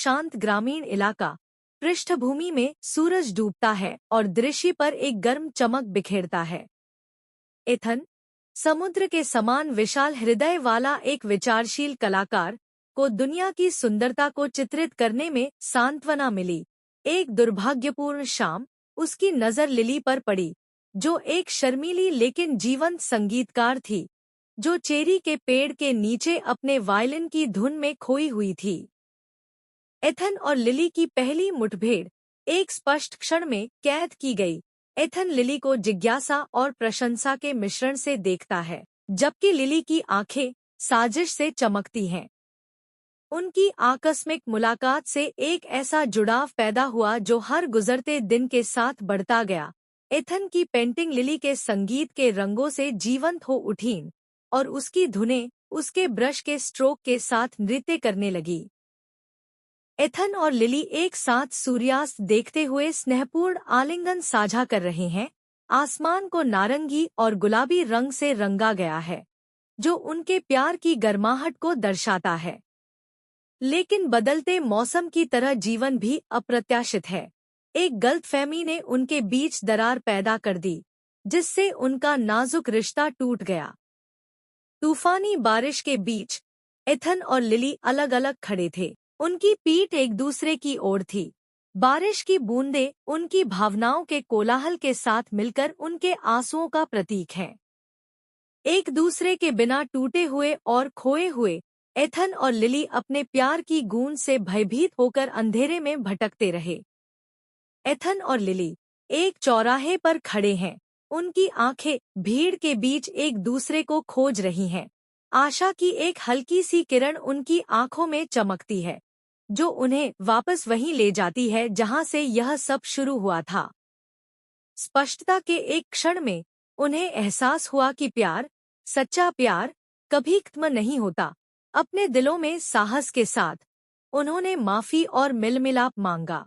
शांत ग्रामीण इलाका। पृष्ठभूमि में सूरज डूबता है और दृश्य पर एक गर्म चमक बिखेरता है। एथन, समुद्र के समान विशाल हृदय वाला एक विचारशील कलाकार, को दुनिया की सुंदरता को चित्रित करने में सांत्वना मिली। एक दुर्भाग्यपूर्ण शाम उसकी नज़र लिली पर पड़ी, जो एक शर्मीली लेकिन जीवंत संगीतकार थी, जो चेरी के पेड़ के नीचे अपने वायलिन की धुन में खोई हुई थी। एथन और लिली की पहली मुठभेड़ एक स्पष्ट क्षण में कैद की गई। एथन लिली को जिज्ञासा और प्रशंसा के मिश्रण से देखता है, जबकि लिली की आंखें साजिश से चमकती हैं। उनकी आकस्मिक मुलाकात से एक ऐसा जुड़ाव पैदा हुआ जो हर गुजरते दिन के साथ बढ़ता गया। एथन की पेंटिंग लिली के संगीत के रंगों से जीवंत हो उठीं और उसकी धुनें उसके ब्रश के स्ट्रोक के साथ नृत्य करने लगी। एथन और लिली एक साथ सूर्यास्त देखते हुए स्नेहपूर्ण आलिंगन साझा कर रहे हैं। आसमान को नारंगी और गुलाबी रंग से रंगा गया है, जो उनके प्यार की गर्माहट को दर्शाता है। लेकिन बदलते मौसम की तरह जीवन भी अप्रत्याशित है। एक गलतफहमी ने उनके बीच दरार पैदा कर दी, जिससे उनका नाजुक रिश्ता टूट गया। तूफानी बारिश के बीच एथन और लिली अलग अलग खड़े थे। उनकी पीठ एक दूसरे की ओर थी। बारिश की बूंदें उनकी भावनाओं के कोलाहल के साथ मिलकर उनके आंसुओं का प्रतीक हैं। एक दूसरे के बिना टूटे हुए और खोए हुए, एथन और लिली अपने प्यार की गूंज से भयभीत होकर अंधेरे में भटकते रहे। एथन और लिली एक चौराहे पर खड़े हैं। उनकी आंखें भीड़ के बीच एक दूसरे को खोज रही हैं। आशा की एक हल्की सी किरण उनकी आंखों में चमकती है, जो उन्हें वापस वहीं ले जाती है जहां से यह सब शुरू हुआ था। स्पष्टता के एक क्षण में उन्हें एहसास हुआ कि प्यार, सच्चा प्यार, कभी खत्म नहीं होता। अपने दिलों में साहस के साथ उन्होंने माफी और मिलमिलाप मांगा।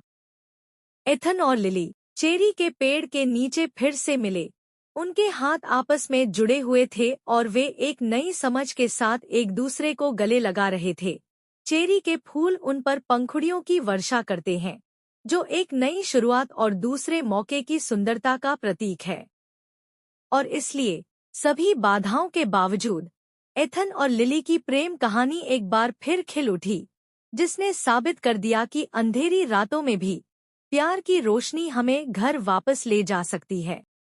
एथन और लिली चेरी के पेड़ के नीचे फिर से मिले। उनके हाथ आपस में जुड़े हुए थे और वे एक नई समझ के साथ एक दूसरे को गले लगा रहे थे। चेरी के फूल उन पर पंखुड़ियों की वर्षा करते हैं, जो एक नई शुरुआत और दूसरे मौके की सुंदरता का प्रतीक है। और इसलिए सभी बाधाओं के बावजूद एथन और लिली की प्रेम कहानी एक बार फिर खिल उठी, जिसने साबित कर दिया कि अंधेरी रातों में भी प्यार की रोशनी हमें घर वापस ले जा सकती है।